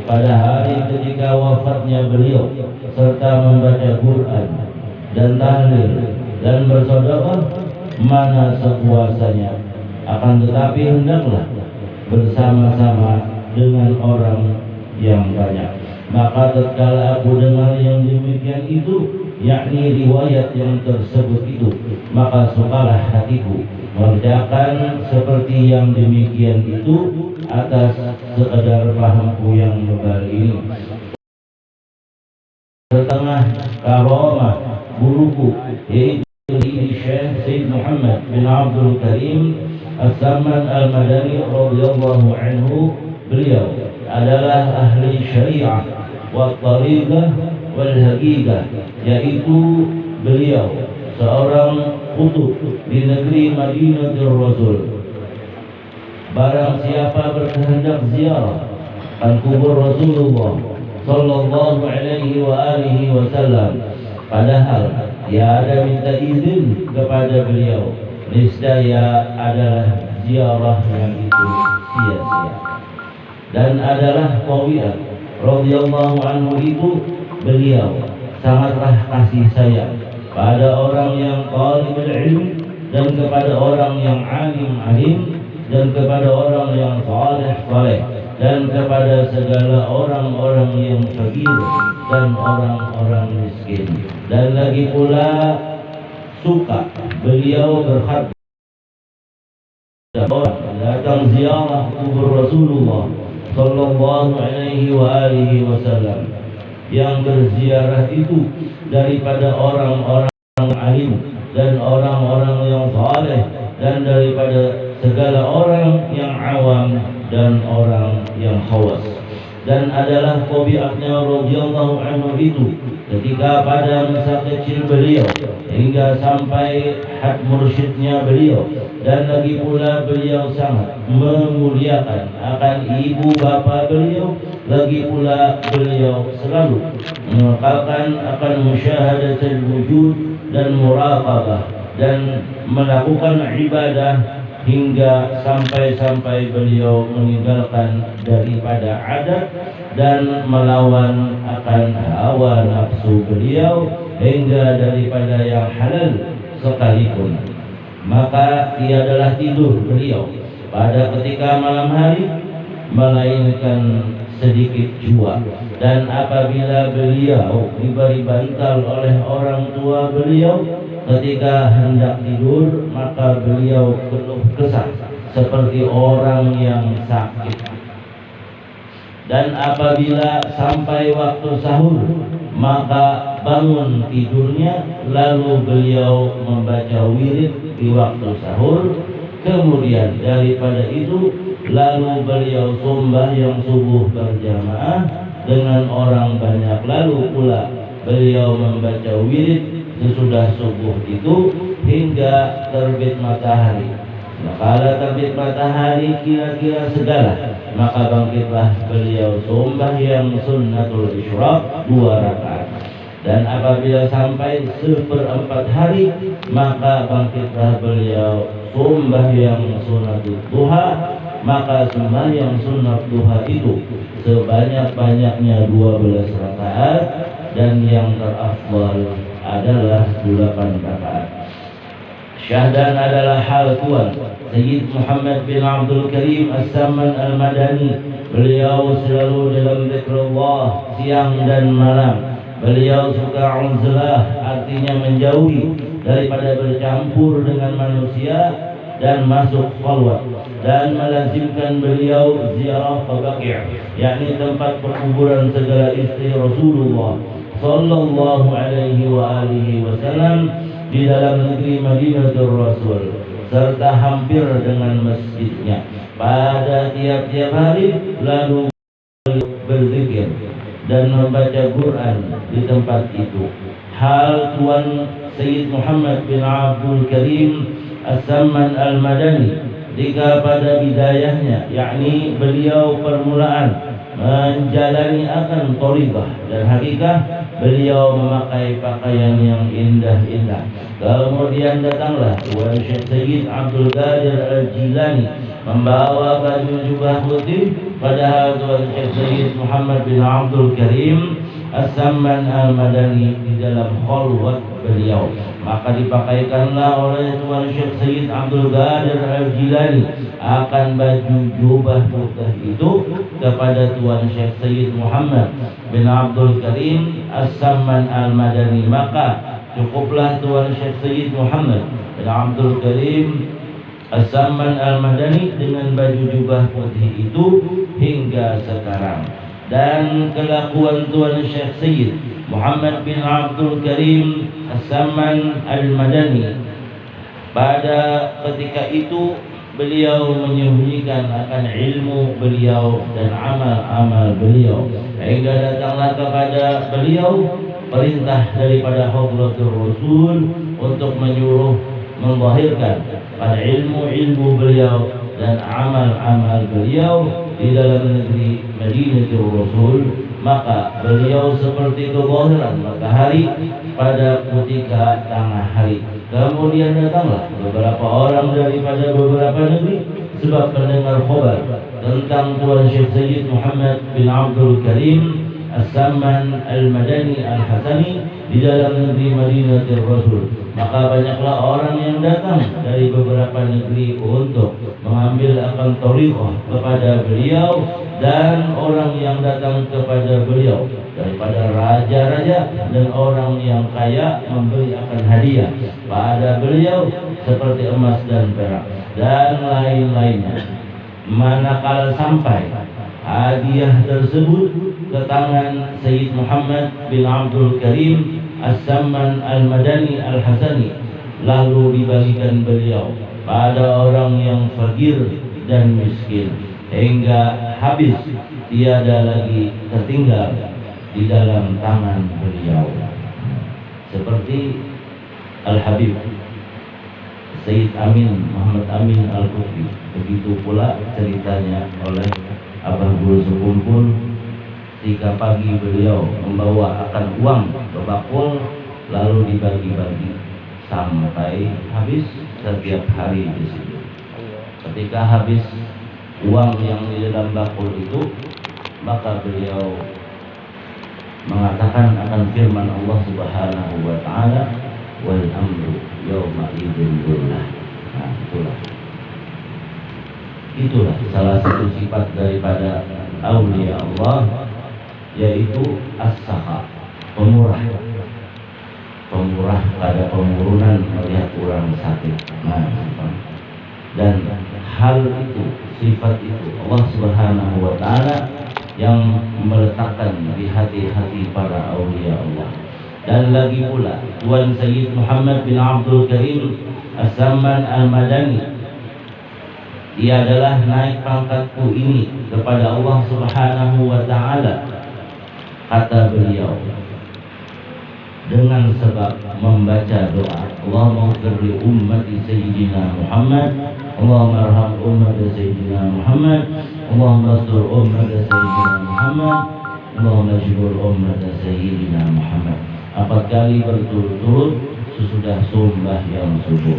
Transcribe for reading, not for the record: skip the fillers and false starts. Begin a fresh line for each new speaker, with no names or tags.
pada hari ketika wafatnya beliau serta membaca Quran dan tahlil dan bersedekah mana sekuasanya, akan tetapi hendaklah bersama-sama dengan orang yang banyak. Maka tatkala aku dengar yang demikian itu, yakni riwayat yang tersebut itu, maka sukalah hatiku mengerjakan seperti yang demikian itu atas sekadar pahamku yang bebal ini. Setengah karamah guruku yaitu Syekh Sayyid Muhammad bin Abdul Karim As-Samman Al-Madani radhiyallahu anhu, beliau adalah ahli syariah wa tariqah wal haqiqah, yaitu beliau seorang kutub di negeri Madinatul Rasul. Barang siapa berkehendak ziarah kan kubur Rasulullah sallallahu alaihi wa alihi wasallam, padahal dia ada minta izin kepada beliau, niscaya adalah ziarah yang itu sia-sia. Dan adalah Tawiyah radhiyallahu anhu itu, beliau sangatlah kasih sayang pada orang yang talibul ilmi dan kepada orang yang alim dan kepada orang yang saleh dan kepada segala orang-orang yang fakir dan orang-orang miskin. Dan lagi pula suka beliau berkhutbah datang ziarah kubur Rasulullah sallallahu alaihi wa alihi wasallam, yang berziarah itu daripada orang-orang alim dan orang-orang yang saleh dan daripada segala orang yang awam dan orang yang khawas. Dan adalah tabiatnya radhiyallahu anhu itu ketika pada masa kecil beliau hingga sampai had mursyidnya beliau, dan lagi pula beliau sangat memuliakan akan ibu bapa beliau, lagi pula beliau selalu mengekalkan akan musyahadatul wujud dan muraqabah dan melakukan ibadah hingga sampai beliau meninggalkan daripada adat dan melawan akan hawa nafsu beliau hingga daripada yang halal sekalipun. Maka tiadalah tidur beliau pada ketika malam hari melainkan sedikit jua, dan apabila beliau diberi bantal oleh orang tua beliau ketika hendak tidur, maka beliau keluh kesah seperti orang yang sakit. Dan apabila sampai waktu sahur, maka bangun tidurnya, lalu beliau membaca wirid di waktu sahur. Kemudian daripada itu, lalu beliau sembahyang subuh berjamaah dengan orang banyak, lalu pula beliau membaca wirid sesudah subuh itu hingga terbit matahari. Kala terbit matahari kira-kira segala, maka bangkitlah beliau sembahyang sunnatul isyraq 2 rakaat. Dan apabila sampai 1/4 hari, maka bangkitlah beliau sembahyang sunnatul duha. Maka sembahyang sunat duha itu sebanyak-banyaknya 12 rakaat, dan yang terafdal adalah 8 rakaat. Syahdan adalah hal tuan Sayyid Muhammad bin Abdul Karim As-Samman Al-Madani. Beliau selalu dalam zikrullah siang dan malam. Beliau suka uzlah, artinya menjauhi daripada bercampur dengan manusia dan masuk khalwat, dan melazimkan beliau ziarah Baqi', yakni tempat perkuburan segala istri Rasulullah sallallahu alaihi wa alihi wasallam di dalam negeri Madinatul Rasul, serta hampir dengan masjidnya pada tiap-tiap hari, lalu berzikir dan membaca Quran di tempat itu. Hal tuan Sayyid Muhammad bin Abdul Karim As-Samman Al-Madani jika pada bidayahnya, yakni beliau permulaan menjalani akan thariqah dan hakikah, beliau memakai pakaian yang indah-indah. Kemudian datanglah Tuan Syekh Sayyid Abdul Qadir Al-Jilani membawa baju jubah putih, padahal Tuan Syekh Sayyid Muhammad bin Abdul Karim As-Samman Al-Madani di dalam khalwat beliau. Maka dipakaikanlah oleh Tuan Syekh Sayyid Abdul Qadir Al-Jilani akan baju jubah putih itu kepada Tuan Syekh Sayyid Muhammad bin Abdul Karim As-Samman Al-Madani. Maka cukuplah Tuan Syekh Sayyid Muhammad bin Abdul Karim As-Samman Al-Madani dengan baju jubah putih itu hingga sekarang. Dan kelakuan Tuan Syekh Sayyid Muhammad bin Abdul Karim As-Samman Al-Madani pada ketika itu, beliau menyembunyikan akan ilmu beliau dan amal-amal beliau, hingga datanglah kepada beliau perintah daripada Hadratur Rasul untuk menyuruh memzahirkan pada ilmu-ilmu beliau dan amal-amal beliau di dalam negeri Madinatul Rasul. Maka beliau seperti kezahiran matahari pada ketika tengah hari. Kemudian datanglah beberapa orang daripada beberapa negeri sebab mendengar khabar tentang Tuan Syekh Sayyid Muhammad bin Abdul Karim As-Samman Al-Madani Al-Hasani di dalam negeri Madinatul Rasul. Maka banyaklah orang yang datang dari beberapa negeri untuk mengambil akan thariqah kepada beliau, dan orang yang datang kepada beliau daripada raja-raja dan orang yang kaya memberi akan hadiah pada beliau seperti emas dan perak dan lain-lainnya. Manakala sampai hadiah tersebut ke tangan Sayyid Muhammad bin Abdul Karim As-Samman Al-Madani Al-Hasani, lalu dibagikan beliau pada orang yang fakir dan miskin hingga habis, tiada lagi tertinggal di dalam tangan beliau. Seperti Al-Habib Sayyid Amin Muhammad Amin Al-Qutbi, begitu pula ceritanya oleh Abah Guru Sekumpul. Ketika pagi beliau membawa akan uang berbakul, lalu dibagi-bagi sampai habis setiap hari di situ. Ketika habis uang yang di dalam bakul itu, maka beliau mengatakan akan firman Allah Subhanahu wa taala, wal amru yauma idzin lillah. Nah, itulah salah satu sifat daripada aulia Allah, yaitu as-sakha, pemurah pada pemurunan melihat orang sakit. Nah, dan hal itu, sifat itu Allah Subhanahu wa taala yang meletakkan di hati-hati para aulia Allah. Dan lagi pula Tuan Sayyid Muhammad bin Abdul Karim As-Samman Al-Madani, ia adalah naik pangkatku ini kepada Allah Subhanahu wa taala, kata beliau, dengan sebab membaca doa Allahumma ighfir li ummati Sayyidina Muhammad, Allahumma arham ummati Sayyidina Muhammad, Allahumma astur ummati Sayyidina Muhammad, Allahumma jibur ummati Sayyidina Muhammad. 4 kali berturut-turut sesudah sembahyang subuh.